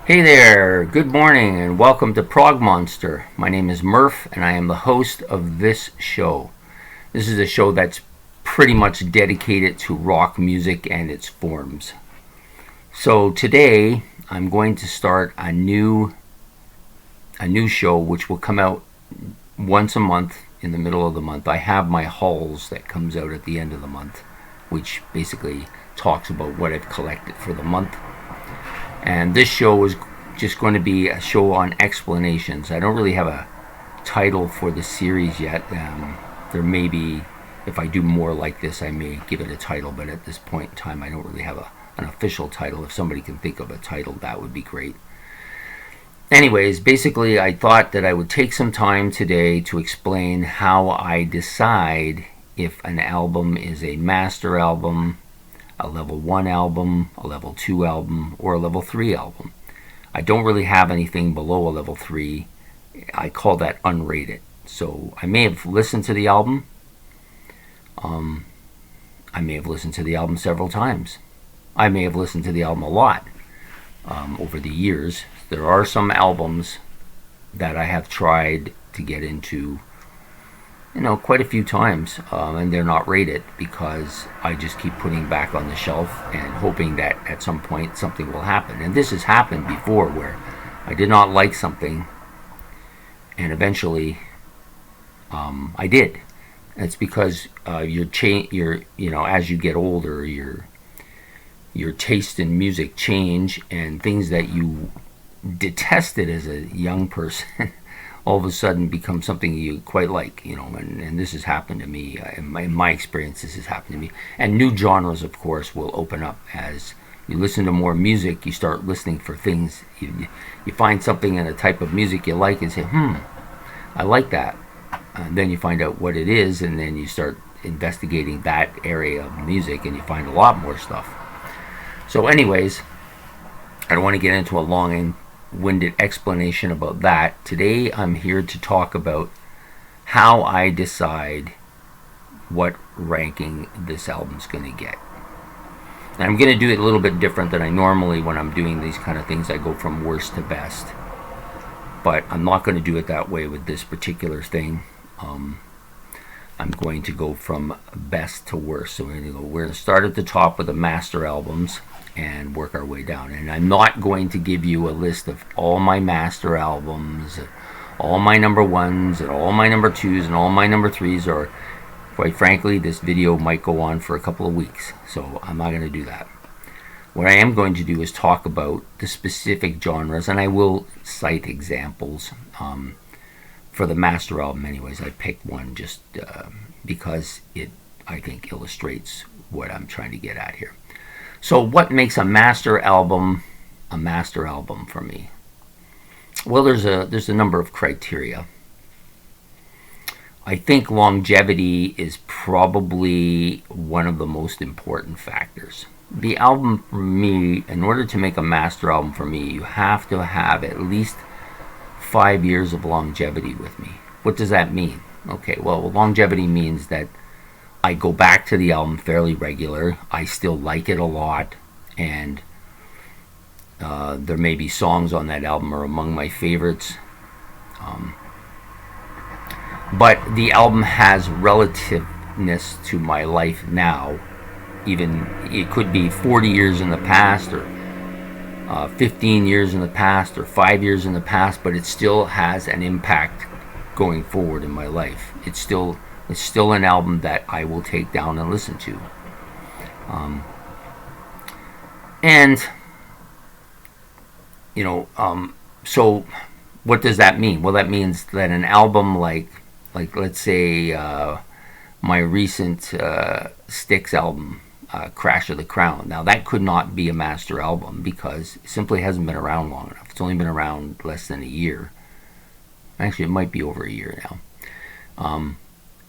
Hey there, good morning, and welcome to Prog Monster. My name is Murph, and I am the host of this show. This is a show that's pretty much dedicated to rock music and its forms. So today, I'm going to start a new show which will come out once a month in the middle of the month. I have my hauls that comes out at the end of the month, which basically talks about what I've collected for the month. And this show is just going to be a show on explanations. I don't really have a title for the series yet. There may be, if I do more like this, I may give it a title, but at this point in time, I don't really have an official title. If somebody can think of a title, that would be great. Anyways, basically, I thought that I would take some time today to explain how I decide if an album is a master album, a level 1 album, a level 2 album, or a level 3 album. I don't really have anything below a level 3. I call that unrated. So I may have listened to the album. I may have listened to the album several times. I may have listened to the album a lot over the years. There are some albums that I have tried to get into quite a few times, and they're not rated because I just keep putting back on the shelf and hoping that at some point something will happen. And this has happened before where I did not like something, and eventually I did. And it's because as you get older, your taste in music change, and things that you detested as a young person all of a sudden become something you quite like, and this has happened to me. In my experience, this has happened to me. And new genres, of course, will open up as you listen to more music. You start listening for things. You find something in a type of music you like and say, I like that. And then you find out what it is, and then you start investigating that area of music, and you find a lot more stuff. So anyways, I don't want to get into a long-winded explanation about that. Today I'm here to talk about how I decide what ranking this album's going to get. And I'm going to do it a little bit different than I normally when I'm doing these kind of things. I go from worst to best. But I'm not going to do it that way with this particular thing. I'm going to go from best to worst. So we're going to start at the top with the master albums and work our way down. And I'm not going to give you a list of all my master albums, all my number ones, and all my number twos, and all my number threes, or quite frankly, this video might go on for a couple of weeks. So I'm not going to do that. What I am going to do is talk about the specific genres, and I will cite examples. For the master album anyways, I picked one just because it, I think, illustrates what I'm trying to get at here. So what makes a master album for me? Well, there's a number of criteria. I think longevity is probably one of the most important factors. The album for me, in order to make a master album for me, you have to have at least 5 years of longevity with me. What does that mean? Okay, well, longevity means that I go back to the album fairly regular. I still like it a lot, and there may be songs on that album are among my favorites. But the album has relativeness to my life now. Even it could be 40 years in the past, or 15 years in the past, or 5 years in the past, but it still has an impact going forward in my life. It's still an album that I will take down and listen to. So what does that mean? Well, that means that an album like let's say my recent Styx album, Crash of the Crown. Now that could not be a master album because it simply hasn't been around long enough. It's only been around less than a year. Actually, it might be over a year now.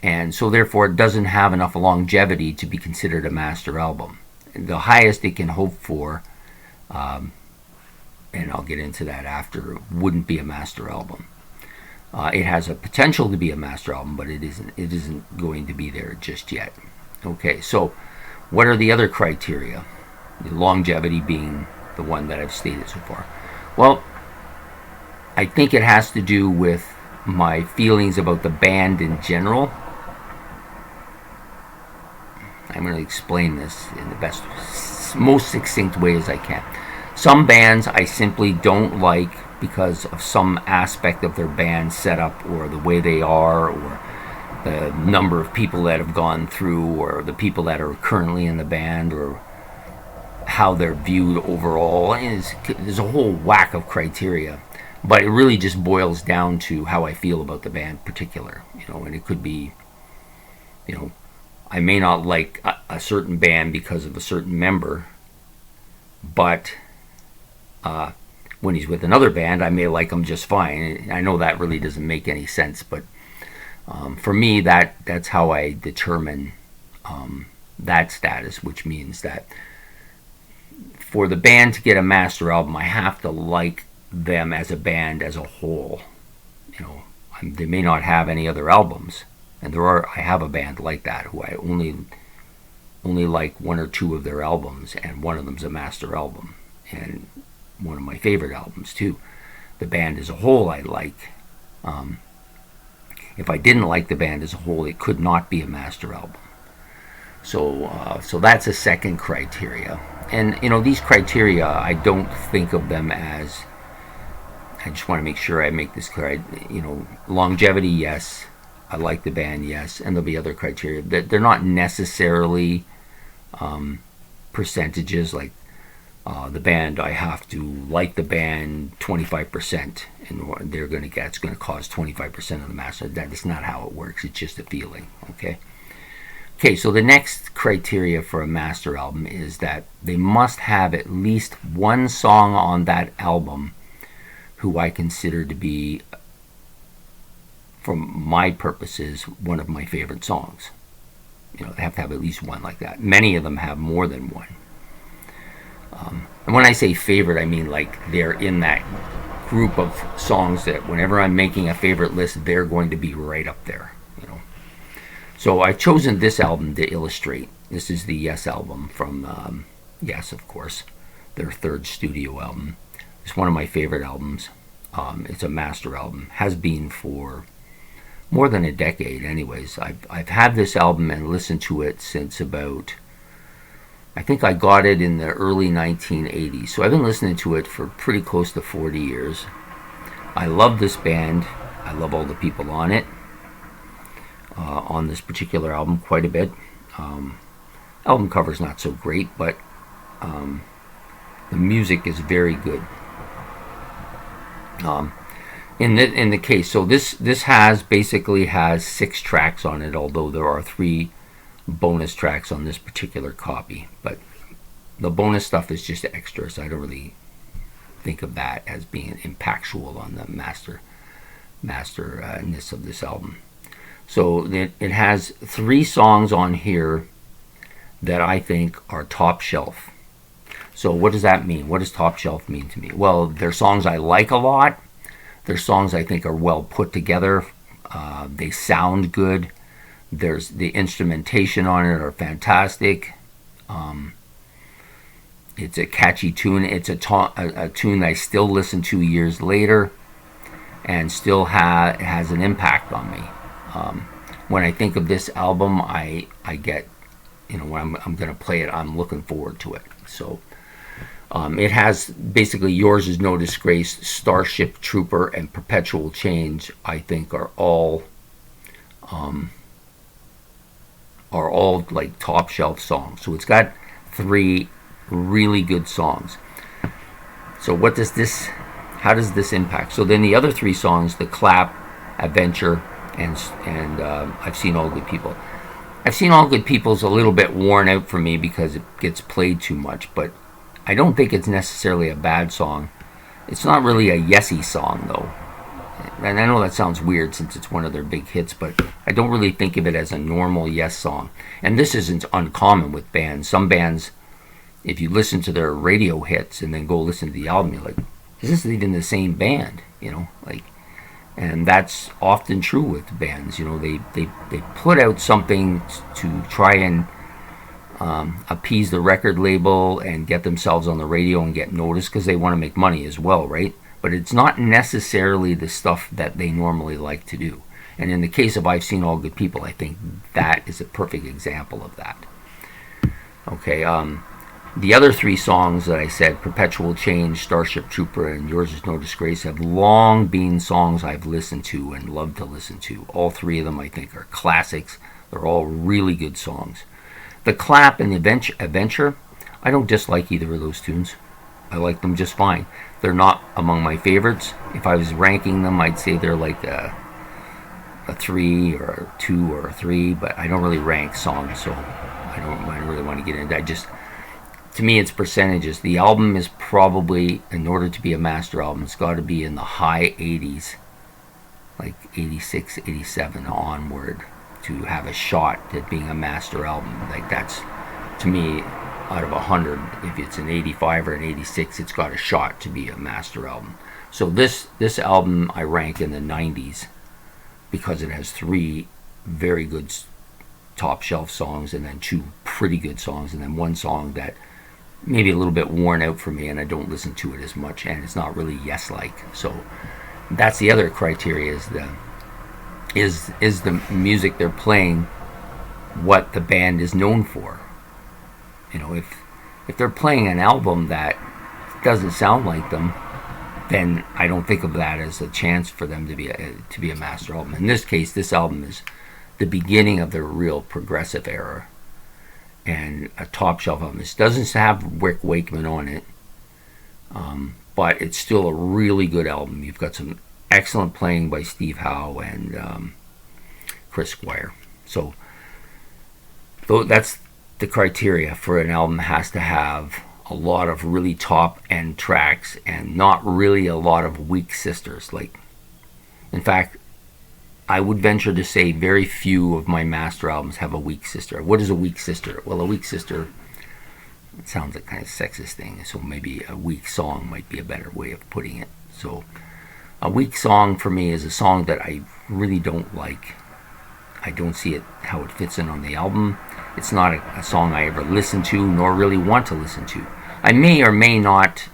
And so therefore it doesn't have enough longevity to be considered a master album. The highest it can hope for, and I'll get into that after, wouldn't be a master album. It has a potential to be a master album, but it isn't going to be there just yet. Okay, so what are the other criteria? The longevity being the one that I've stated so far. Well, I think it has to do with my feelings about the band in general. I'm going to explain this in the best, most succinct way as I can. Some bands I simply don't like because of some aspect of their band setup, or the way they are, or the number of people that have gone through, or the people that are currently in the band, or how they're viewed overall. There's a whole whack of criteria, but it really just boils down to how I feel about the band in particular. And it could be, I may not like a certain band because of a certain member, but when he's with another band, I may like him just fine. I know that really doesn't make any sense, but for me, that's how I determine that status, which means that for the band to get a master album, I have to like them as a band as a whole. They may not have any other albums, and I have a band like that who I only like one or two of their albums, and one of them's a master album, and one of my favorite albums too. The band as a whole I like. If I didn't like the band as a whole, it could not be a master album. So that's a second criteria. And these criteria, I don't think of them as, I just want to make sure I make this clear. Longevity, yes. I like the band, yes. And there'll be other criteria. They're not necessarily percentages like the band. I have to like the band 25%, and it's going to cause 25% of the master. That is not how it works. It's just a feeling. Okay, so the next criteria for a master album is that they must have at least one song on that album who I consider to be, for my purposes, one of my favorite songs. They have to have at least one like that. Many of them have more than one. And when I say favorite, I mean like they're in that group of songs that whenever I'm making a favorite list, they're going to be right up there. So I've chosen this album to illustrate. This is the Yes album from Yes, of course, their third studio album. It's one of my favorite albums. It's a master album. Has been for more than a decade anyways. I've had this album and listened to it since about, I think I got it in the early 1980s. So I've been listening to it for pretty close to 40 years. I love this band. I love all the people on it. On this particular album quite a bit. Album cover's not so great, but the music is very good. In the case, so this basically has 6 tracks on it, although there are 3 bonus tracks on this particular copy. But the bonus stuff is just extra, so I don't really think of that as being impactful on the masterness of this album. So it has 3 songs on here that I think are top shelf. So what does that mean? What does top shelf mean to me? Well, they're songs I like a lot. They're songs I think are well put together. They sound good. There's the instrumentation on it are fantastic. It's a catchy tune. It's a tune I still listen to years later, and still has an impact on me. When I think of this album, I get, when I'm going to play it, I'm looking forward to it. So it has basically Yours Is No Disgrace, Starship Trooper, and Perpetual Change. I think are all like top shelf songs. So it's got 3 really good songs. So how does this impact? So then the other 3 songs, The Clap, Adventure, and I've Seen All Good People. I've Seen All Good People's a little bit worn out for me because it gets played too much, but I don't think it's necessarily a bad song. It's not really a Yesy song though, and I know that sounds weird since it's one of their big hits, but I don't really think of it as a normal Yes song. And this isn't uncommon with bands. Some bands, if you listen to their radio hits and then go listen to the album, you're like, is this even the same band? And that's often true with bands. They put out something to try and appease the record label and get themselves on the radio and get noticed because they want to make money as well, right? But it's not necessarily the stuff that they normally like to do. And in the case of I've Seen All Good People, I think that is a perfect example of that. Okay, the other three songs that I said, Perpetual Change, Starship Trooper, and Yours Is No Disgrace, have long been songs I've listened to and love to listen to. All three of them, I think, are classics. They're all really good songs. The Clap and Adventure, I don't dislike either of those tunes. I like them just fine. They're not among my favorites. If I was ranking them, I'd say they're like a 3 or a 2 or a 3, but I don't really rank songs, so I don't really want to get into that. Just, to me, it's percentages. The album is probably, in order to be a master album, it's got to be in the high 80s, like 86, 87 onward, to have a shot at being a master album. Like, that's, to me, out of 100, if it's an 85 or an 86, it's got a shot to be a master album. So this album I rank in the 90s because it has 3 very good top shelf songs and then 2 pretty good songs and then 1 song that maybe a little bit worn out for me and I don't listen to it as much and it's not really Yes-like. So that's the other criteria, is the music they're playing what the band is known for. You know, if they're playing an album that doesn't sound like them, then I don't think of that as a chance for them to be a master album. In this case, this album is the beginning of the real progressive era and a top shelf album. This doesn't have Rick Wakeman on it, but it's still a really good album. You've got some excellent playing by Steve Howe and Chris Squire. So that's the criteria for an album. Has to have a lot of really top end tracks and not really a lot of weak sisters. Like, in fact, I would venture to say very few of my master albums have a weak sister. What is a weak sister? Well, a weak sister, it sounds like kind of sexist thing, so maybe a weak song might be a better way of putting it. So a weak song for me is a song that I really don't like. I don't see it how it fits in on the album. It's not a song I ever listen to nor really want to listen to. I may or may not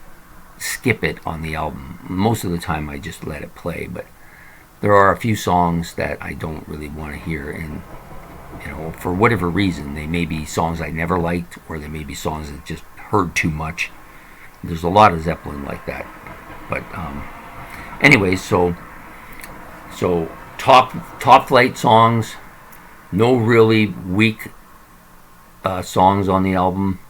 skip it on the album. Most of the time I just let it play, but there are a few songs that I don't really want to hear, and you know, for whatever reason, they may be songs I never liked, or they may be songs that just heard too much. There's a lot of Zeppelin like that. But anyway, so top flight songs, no really weak songs on the album.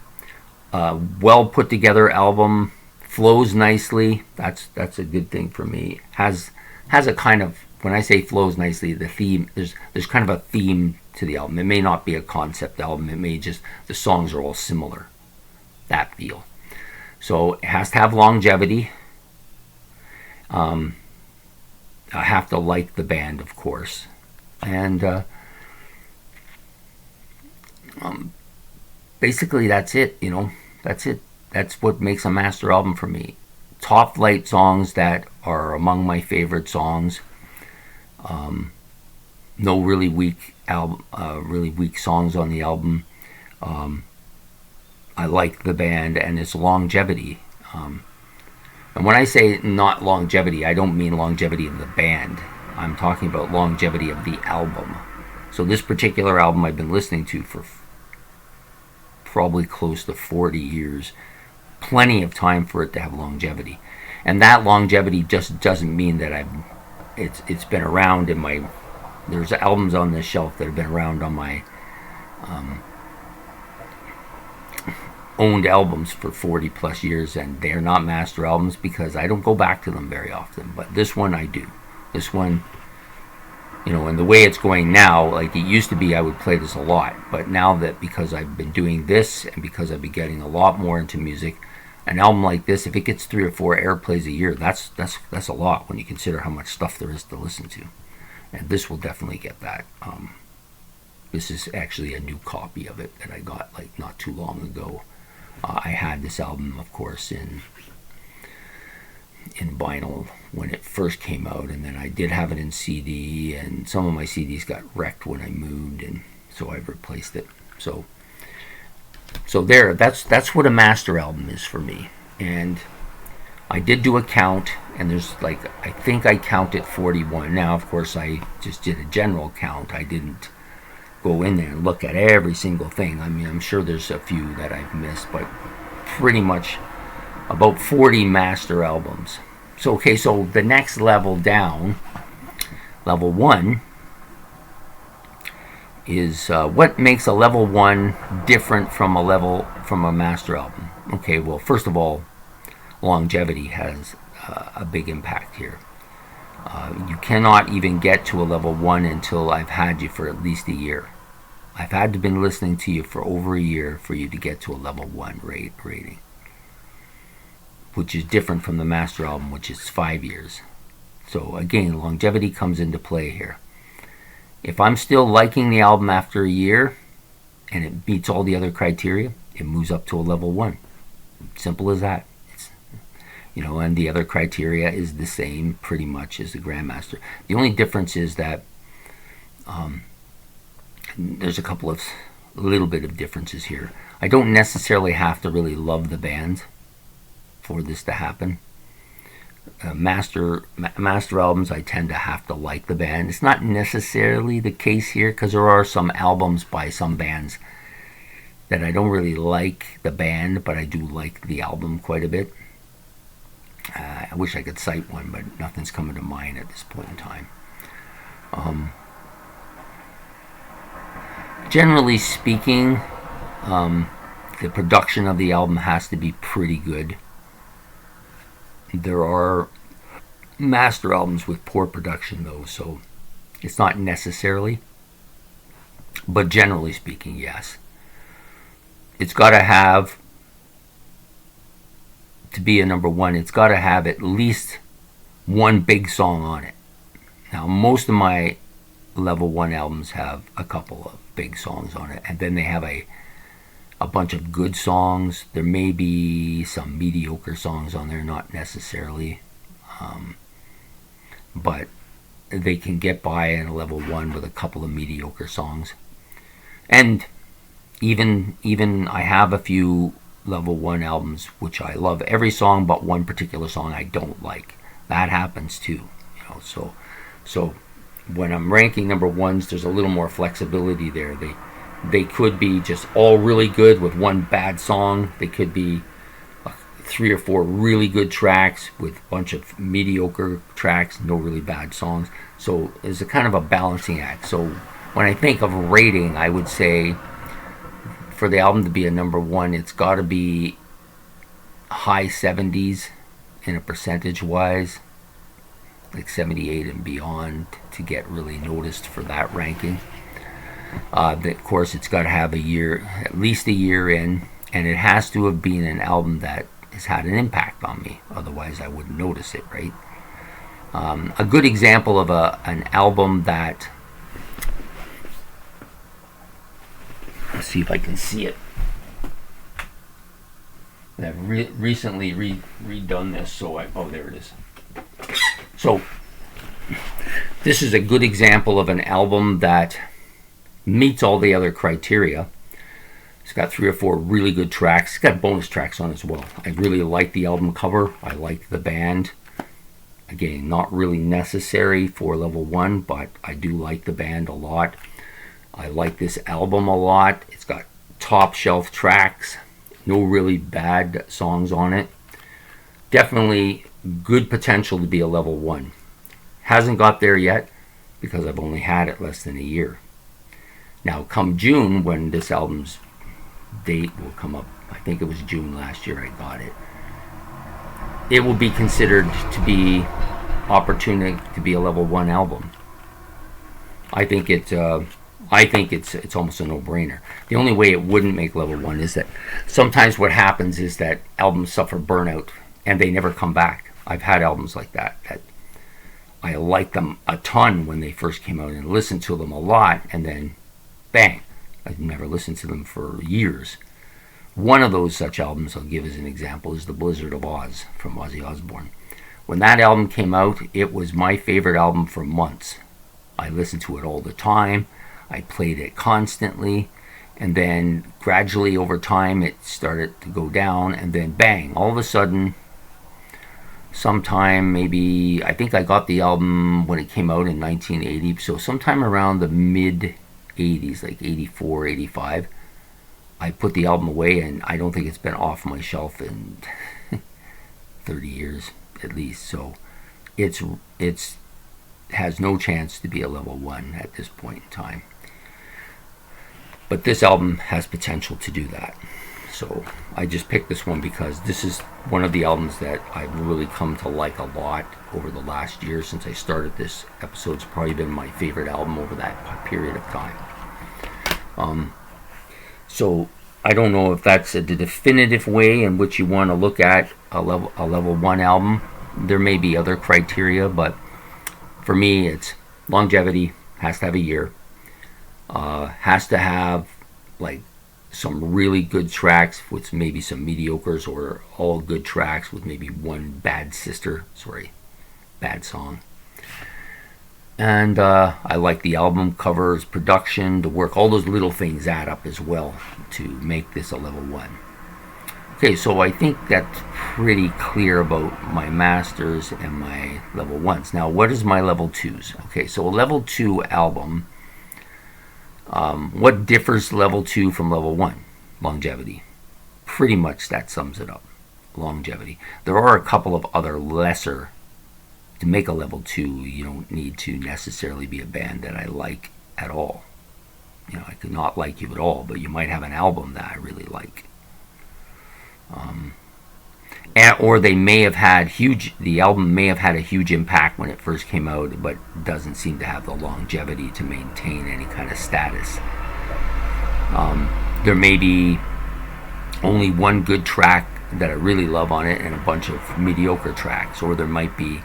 Well put together album, flows nicely. That's a good thing for me. Has a kind of, when I say flows nicely, the theme, there's kind of a theme to the album. It may not be a concept album. It may just, the songs are all similar. That feel. So it has to have longevity. I have to like the band, of course. And basically that's it, you know. That's it. That's what makes a master album for me. Top flight songs that are among my favorite songs. No really weak songs on the album. I like the band and its longevity. And when I say not longevity, I don't mean longevity of the band. I'm talking about longevity of the album. So this particular album I've been listening to for probably close to 40 years. Plenty of time for it to have longevity. And that longevity just doesn't mean that it's been around in my, there's albums on this shelf that have been around on my owned albums for 40 plus years, and they're not master albums because I don't go back to them very often. But this one I do. This one, you know, and the way it's going now, like it used to be I would play this a lot, but now that because I've been doing this and because I've been getting a lot more into music, an album like this, if it gets 3 or 4 airplays a year, that's a lot when you consider how much stuff there is to listen to. And this will definitely get that. This is actually a new copy of it that I got like not too long ago. I had this album, of course, in vinyl when it first came out, and then I did have it in CD, and some of my CDs got wrecked when I moved, and so I've replaced it. So So there, that's what a master album is for me. And I did do a count, and there's like, I think I counted 41. Now, of course, I just did a general count. I didn't go in there and look at every single thing. I mean, I'm sure there's a few that I've missed, but pretty much about 40 master albums. So, okay, so the next level down, level 1, is what makes a level 1 different from a master album. Okay, well, first of all, longevity has a big impact here. You cannot even get to a level 1 until I've had you for at least a year. I've had to been listening to you for over a year for you to get to a level 1 rating, which is different from the master album, which is 5 years. So again, longevity comes into play here. If I'm still liking the album after a year and it meets all the other criteria, it moves up to a level 1. Simple as that. And the other criteria is the same pretty much as the Grandmaster. The only difference is that there's a couple of little bit of differences here. I don't necessarily have to really love the band for this to happen. Master albums, I tend to have to like the band. It's not necessarily the case here, because there are some albums by some bands that I don't really like the band, but I do like the album quite a bit. I wish I could cite one, but nothing's coming to mind at this point in time. Generally speaking, the production of the album has to be pretty good. There are master albums with poor production, though, so it's not necessarily. But generally speaking, yes. It's got to have, to be a number 1, it's got to have at least one big song on it. Now, most of my level 1 albums have a couple of big songs on it, and then they have a bunch of good songs. There may be some mediocre songs on there, not necessarily, but they can get by in a level 1 with a couple of mediocre songs. And even I have a few level 1 albums which I love every song but one particular song I don't like. That happens too, so when I'm ranking number 1s, there's a little more flexibility there. They could be just all really good with one bad song. They could be 3 or 4 really good tracks with a bunch of mediocre tracks, no really bad songs. So it's a kind of a balancing act. So when I think of rating, I would say for the album to be a number 1, it's got to be high 70s in a percentage wise, like 78 and beyond, to get really noticed for that ranking. Of course, it's got to have a year, at least a year in, and it has to have been an album that has had an impact on me. Otherwise, I wouldn't notice it, right? A good example of an album that, let's see if I can see it. I've recently redone this, so oh, there it is. So this is a good example of an album that meets all the other criteria. It's got 3 or 4 really good tracks. It's got bonus tracks on as well. I really like the album cover. I like the band. Again, not really necessary for level 1, but I do like the band a lot. I like this album a lot. It's got top shelf tracks. No really bad songs on it. Definitely good potential to be a level 1. Hasn't got there yet because I've only had it less than a year. Now, come June, when this album's date will come up, I think it was June last year I got it, it will be considered to be opportunity to be a level 1 album. I think it's almost a no-brainer. The only way it wouldn't make level 1 is that sometimes what happens is that albums suffer burnout and they never come back. I've had albums like that I liked them a ton when they first came out and listened to them a lot, and then bang, I've never listened to them for years. One of those such albums I'll give as an example is The Blizzard of Oz from Ozzy Osbourne. When that album came out, it was my favorite album for months. I listened to it all the time. I played it constantly, And then gradually over time it started to go down, and then bang, all of a sudden, sometime maybe, I think I got the album when it came out in 1980, so sometime around the mid 80s, like 84, 85, I put the album away, and I don't think it's been off my shelf in 30 years at least. So it's has no chance to be a level 1 at this point in time. But this album has potential to do that. So I just picked this one because this is one of the albums that I've really come to like a lot over the last year since I started this episode. It's probably been my favorite album over that period of time. So I don't know if that's the definitive way in which you want to look at a level 1 album. There may be other criteria, but for me it's longevity, has to have a year, has to have like some really good tracks with maybe some mediocres, or all good tracks with maybe one bad song. And I like the album covers, production, the work, all those little things add up as well to make this a level 1. Okay, so I think that's pretty clear about my masters and my level 1s. Now, what is my level 2s? Okay, so a level 2 album, what differs level 2 from level 1? Longevity. Pretty much that sums it up. Longevity. There are a couple of other lesser. To make a level 2, you don't need to necessarily be a band that I like at all. You know, I could not like you at all, but you might have an album that I really like. Or they may have had the album may have had a huge impact when it first came out, but doesn't seem to have the longevity to maintain any kind of status. There may be only one good track that I really love on it and a bunch of mediocre tracks, or there might be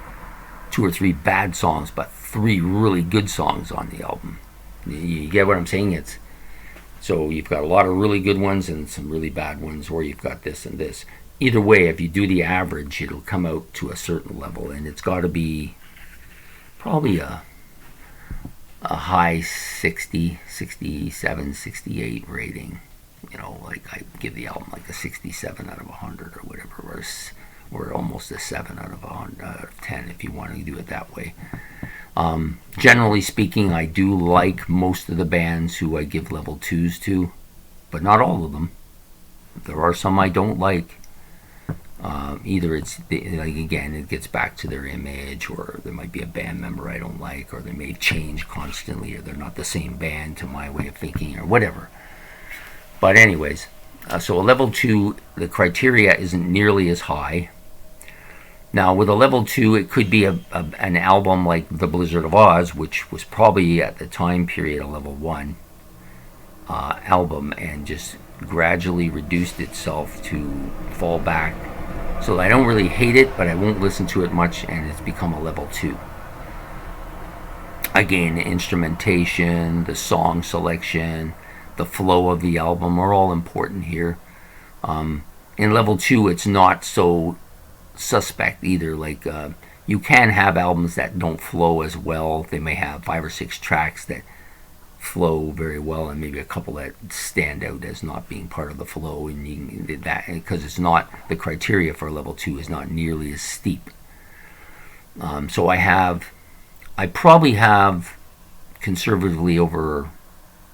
2 or 3 bad songs but 3 really good songs on the album. You get what I'm saying? So you've got a lot of really good ones and some really bad ones, or you've got this and this. Either way, if you do the average, it'll come out to a certain level, and it's got to be probably a high 60, 67, 68 rating. You know, like I give the album like a 67 out of 100 or whatever, or almost a 7 out of 10 if you want to do it that way. Generally speaking, I do like most of the bands who I give level 2s to, but not all of them. There are some I don't like. Either it's, like, again, it gets back to their image, or there might be a band member I don't like, or they may change constantly, or they're not the same band to my way of thinking, or whatever. But anyways, so a level 2, the criteria isn't nearly as high. Now, with a level 2, it could be an album like The Blizzard of Oz, which was probably at the time period a level 1 album, and just gradually reduced itself to fall back. So I don't really hate it, but I won't listen to it much, and it's become a level 2. Again, the instrumentation, the song selection, the flow of the album are all important here. In level 2, it's not so suspect either. Like, you can have albums that don't flow as well. They may have 5 or 6 tracks that flow very well, and maybe a couple that stand out as not being part of the flow, and you can, that because it's not, the criteria for level 2 is not nearly as steep. So I probably have conservatively over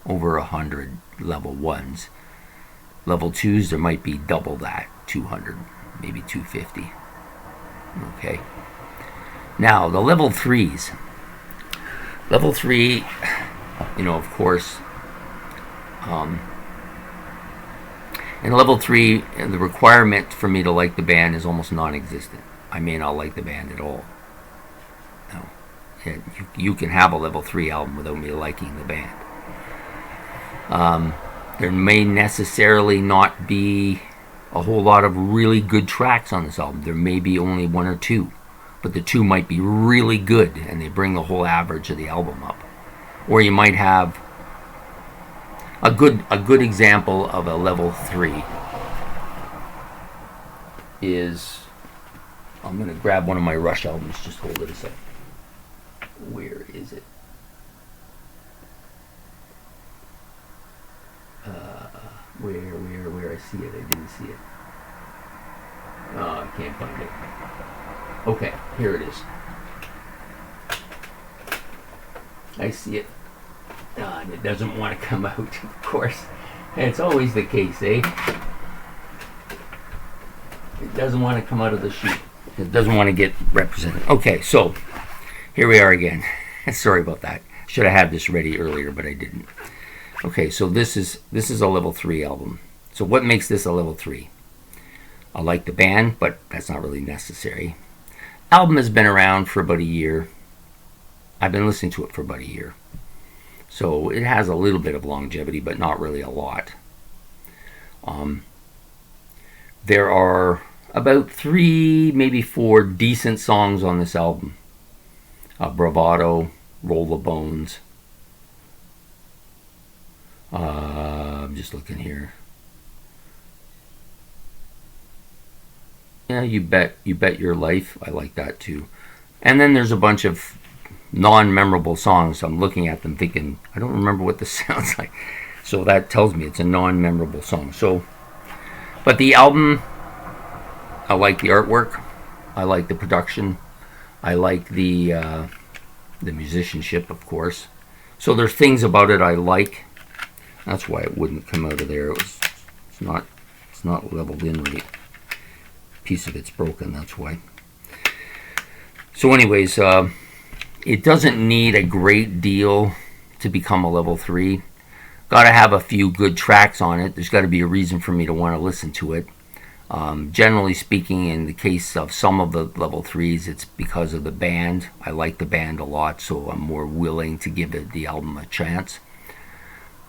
100 level 1s. Level 2s, there might be double that, 200, maybe 250. Okay. Now, the level 3s. Level 3, you know, of course, in level 3, the requirement for me to like the band is almost non-existent. I may not like the band at all. No. You can have a level 3 album without me liking the band. There may necessarily not be a whole lot of really good tracks on this album. There may be only 1 or 2, but the 2 might be really good, and they bring the whole average of the album up. Or you might have a good example of a level 3 is, I'm going to grab one of my Rush albums. Just hold it a second. Where is it? Where? I see it. I didn't see it. Oh, I can't find it. Okay, here it is. I see it. And it doesn't want to come out, of course. It's always the case, eh? It doesn't want to come out of the sheet. It doesn't want to get represented. Okay, so here we are again. Sorry about that. Should have had this ready earlier, but I didn't. Okay, so this is a level 3 album. So what makes this a level 3? I like the band, but that's not really necessary. Album has been around for about a year. I've been listening to it for about a year. So it has a little bit of longevity, but not really a lot. There are about 3, maybe 4 decent songs on this album. Bravado, Roll the Bones. I'm just looking here. Yeah, you bet your life. I like that too. And then there's a bunch of non-memorable songs. I'm looking at them thinking, I don't remember what this sounds like. So that tells me it's a non-memorable song. So, but the album, I like the artwork. I like the production. I like the musicianship, of course. So there's things about it I like. That's why it wouldn't come out of there. It's not leveled in right. Piece of it's broken, that's why. So anyways, it doesn't need a great deal to become a level 3. Got to have a few good tracks on it. There's got to be a reason for me to want to listen to it. Generally speaking, in the case of some of the level 3s, it's because of the band. I like the band a lot, so I'm more willing to give the album a chance.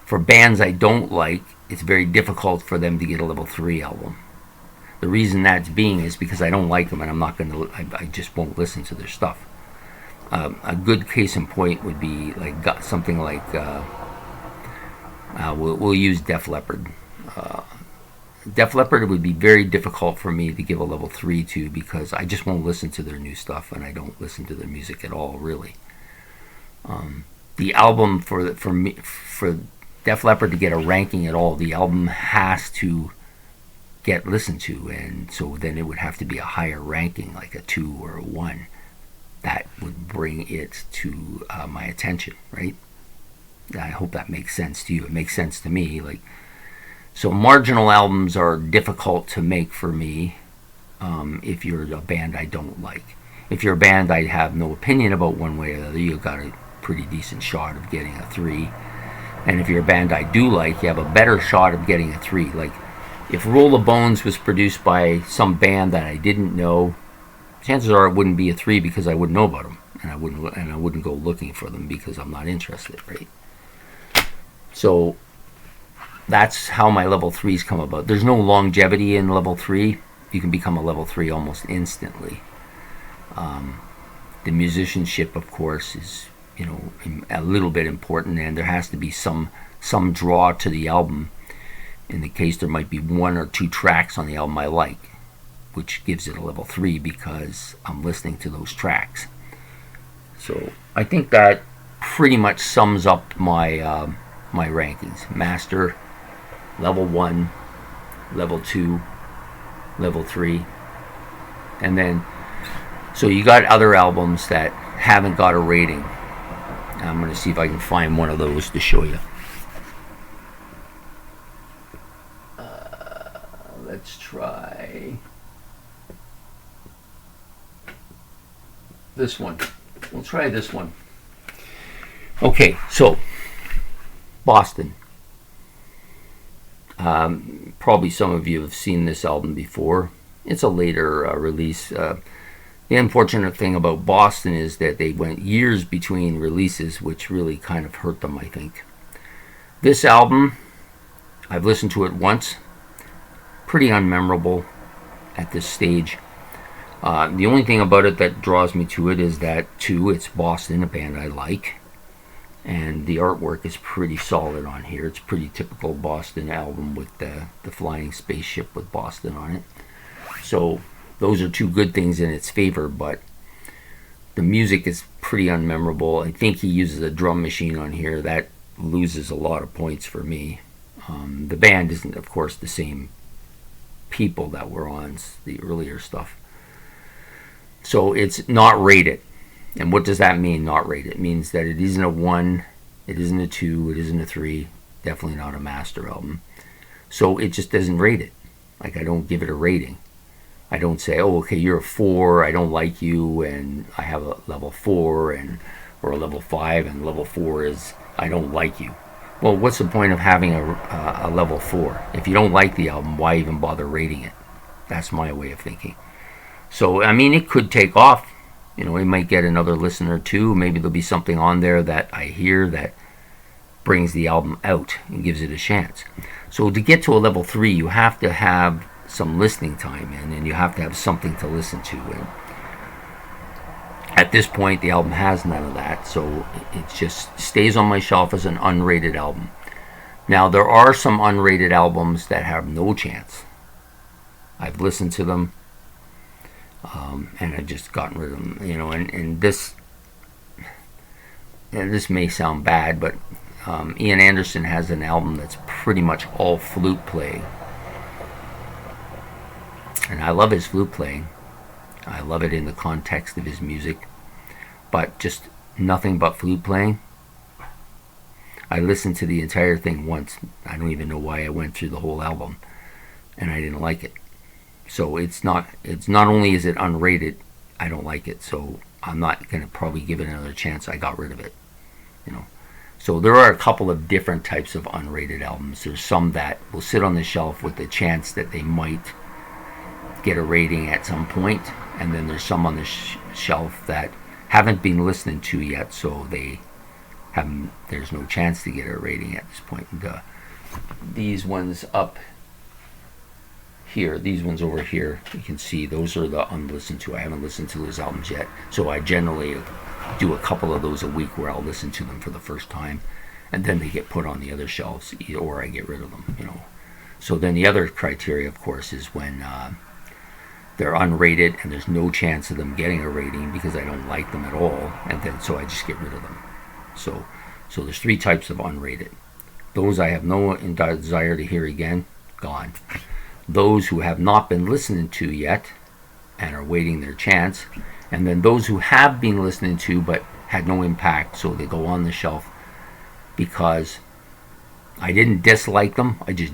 For bands I don't like, it's very difficult for them to get a level 3 album. The reason that's being is because I don't like them, and I'm not going to. I just won't listen to their stuff. A good case in point would be like something like we'll use Def Leppard. Def Leppard would be very difficult for me to give a level 3 to because I just won't listen to their new stuff, and I don't listen to their music at all, really. The album for Def Leppard to get a ranking at all, the album has to get listened to, and so then it would have to be a higher ranking, like a 2 or a 1. That would bring it to my attention, right? I hope that makes sense to you. It makes sense to me. So marginal albums are difficult to make for me if you're a band I don't like. If you're a band I have no opinion about one way or the other, you've got a pretty decent shot of getting a 3. And if you're a band I do like, you have a better shot of getting a 3. Like, if Roll the Bones was produced by some band that I didn't know, chances are it wouldn't be a 3 because I wouldn't know about them, and I wouldn't go looking for them because I'm not interested, right? So that's how my level 3s come about. There's no longevity in level 3. You can become a level 3 almost instantly. The musicianship, of course, is a little bit important, and there has to be some draw to the album. In the case, there might be 1 or 2 tracks on the album I like, which gives it a level 3 because I'm listening to those tracks. So I think that pretty much sums up my my rankings. Master, level 1, level 2, level 3, and then so you got other albums that haven't got a rating. I'm going to see if I can find one of those to show you. Let's try this one. We'll try this one. Okay, so Boston. Probably some of you have seen this album before. It's a later release. The unfortunate thing about Boston is that they went years between releases, which really kind of hurt them, I think. This album, I've listened to it once. Pretty unmemorable at this stage. The only thing about it that draws me to it is that, too, it's Boston, a band I like. And the artwork is pretty solid on here. It's a pretty typical Boston album with the flying spaceship with Boston on it. So those are 2 good things in its favor, but the music is pretty unmemorable. I think he uses a drum machine on here. That loses a lot of points for me. The band isn't, of course, the same people that were on the earlier stuff. So it's not rated. And what does that mean, not rated? It means that it isn't a 1, it isn't a 2, it isn't a 3, definitely not a master album. So it just doesn't rate it. Like, I don't give it a rating. I don't say, oh, okay, you're a 4, I don't like you, and I have a level 4 or a level 5, and level 4 is I don't like you. Well, what's the point of having a level 4? If you don't like the album, why even bother rating it? That's my way of thinking. So, I mean, it could take off. You know, it might get another listen or two. Maybe there'll be something on there that I hear that brings the album out and gives it a chance. So to get to a level 3, you have to have some listening time in, and you have to have something to listen to. And at this point, the album has none of that, so it just stays on my shelf as an unrated album. Now, there are some unrated albums that have no chance. I've listened to them, and I've just gotten rid of them. You know, and this may sound bad, but Ian Anderson has an album that's pretty much all flute playing. And I love his flute playing. I love it in the context of his music. But just nothing but flute playing. I listened to the entire thing once. I don't even know why I went through the whole album. And I didn't like it. So it's not only is it unrated, I don't like it. So I'm not going to probably give it another chance. I got rid of it. You know. So there are a couple of different types of unrated albums. There's some that will sit on the shelf with the chance that they might get a rating at some point, and then there's some on the shelf that haven't been listened to yet, so there's no chance to get a rating at this point. And, these ones up here, these ones over here, you can see those are the unlistened to. I haven't listened to those albums yet, so I generally do a couple of those a week where I'll listen to them for the first time, and then they get put on the other shelves, or I get rid of them. You know. So then the other criteria, of course, is when they're unrated and there's no chance of them getting a rating because I don't like them at all, and then so I just get rid of them. So there's 3 types of unrated. Those I have no desire to hear again, gone. Those who have not been listened to yet and are waiting their chance, and then those who have been listening to but had no impact, so they go on the shelf because I didn't dislike them, I just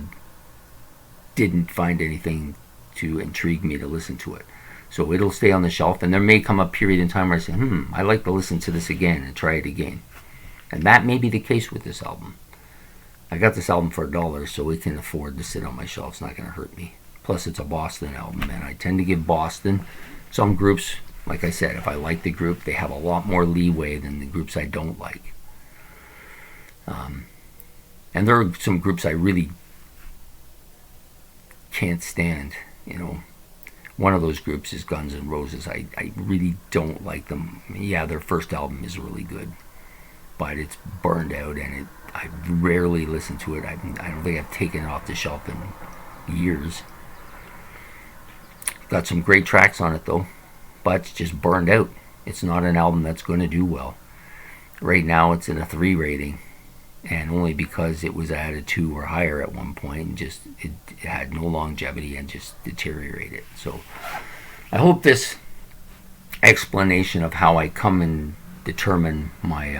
didn't find anything to intrigue me to listen to it. So it'll stay on the shelf, and there may come a period in time where I say, I'd like to listen to this again and try it again. And that may be the case with this album. I got this album for $1, so it can afford to sit on my shelf. It's not going to hurt me. Plus, it's a Boston album, and I tend to give Boston, some groups, like I said, if I like the group, they have a lot more leeway than the groups I don't like. And there are some groups I really can't stand. You know, one of those groups is Guns N' Roses. I really don't like them. Yeah, their first album is really good, but it's burned out, and I rarely listen to it. I don't think I've taken it off the shelf in years. Got some great tracks on it though, but it's just burned out. It's not an album that's going to do well. Right now it's in a 3 rating, and only because it was at a 2 or higher at one point, and just it had no longevity and just deteriorated. So I hope this explanation of how I come and determine my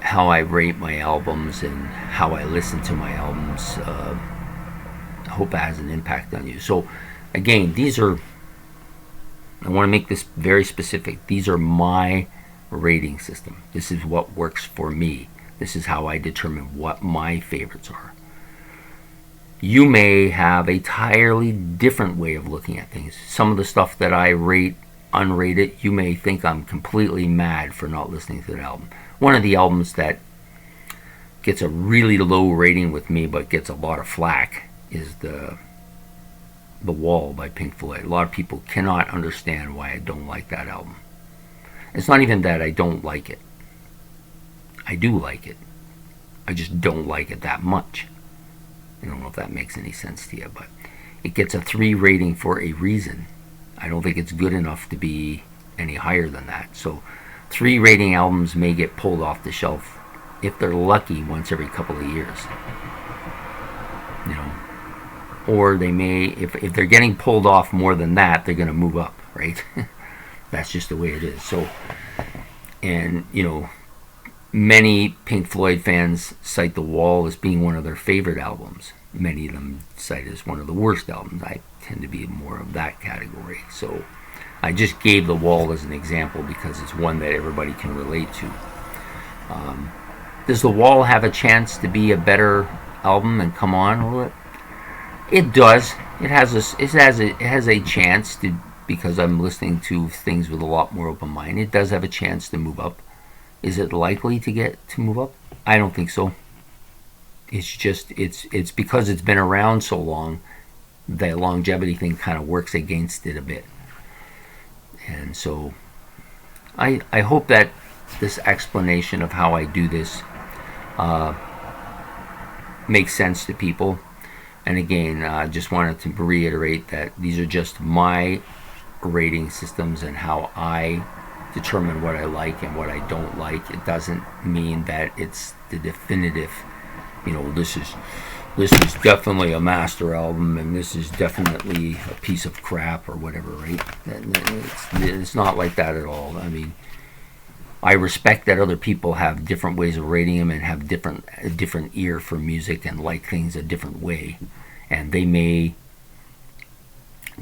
how I rate my albums and how I listen to my albums, I hope it has an impact on you. So again, I want to make this very specific. These are my rating system. This is what works for me. This is how I determine what my favorites are. You may have a entirely different way of looking at things. Some of the stuff that I rate unrated, you may think I'm completely mad for not listening to the album. One of the albums that gets a really low rating with me but gets a lot of flack is the Wall by Pink Floyd. A lot of people cannot understand why I don't like that album. It's not even that I don't like it. I do like it. I just don't like it that much. I don't know if that makes any sense to you, but it gets a 3 rating for a reason. I don't think it's good enough to be any higher than that. So 3 rating albums may get pulled off the shelf if they're lucky, once every couple of years. You know, or they may, if they're getting pulled off more than that, they're going to move up, right? That's just the way it is. So, and you know, many Pink Floyd fans cite The Wall as being one of their favorite albums. Many of them cite it as one of the worst albums. I tend to be more of that category. So I just gave The Wall as an example because it's one that everybody can relate to. Does The Wall have a chance to be a better album and come on? Well, it does. It has a chance to, because I'm listening to things with a lot more open mind. It does have a chance to move up. Is it likely to move up? I don't think so. It's just it's because it's been around so long, the longevity thing kind of works against it a bit. And so I hope that this explanation of how I do this makes sense to people. And again, I just wanted to reiterate that these are just my rating systems and how I determine what I like and what I don't like. It doesn't mean that it's the definitive, you know, this is definitely a master album and this is definitely a piece of crap or whatever, right? It's not like that at all. I mean, I respect that other people have different ways of rating them and have a different ear for music and like things a different way, and they may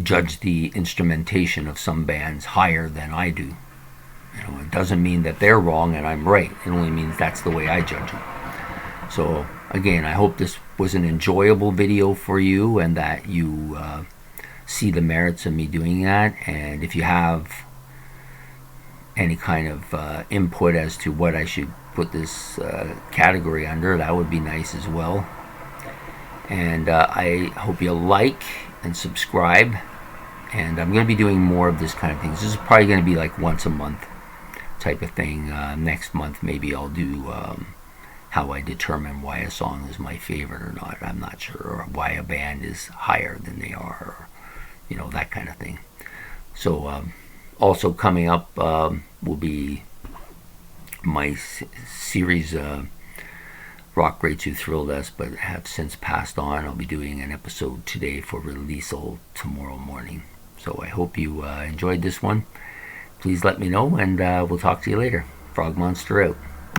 judge the instrumentation of some bands higher than I do. You know, it doesn't mean that they're wrong and I'm right. It only means that's the way I judge them. So again, I hope this was an enjoyable video for you and that you see the merits of me doing that. And if you have any kind of input as to what I should put this category under, that would be nice as well. And I hope you like and subscribe. And I'm going to be doing more of this kind of things. This is probably going to be like once a month type of thing. Next month maybe I'll do how I determine why a song is my favorite or not. I'm not sure. Or why a band is higher than they are. Or, you know, that kind of thing. So also coming up will be my series Rock Greats Who Thrilled Us but have since passed on. I'll be doing an episode today for release tomorrow morning. So I hope you enjoyed this one. Please let me know, and we'll talk to you later. Frog Monster out.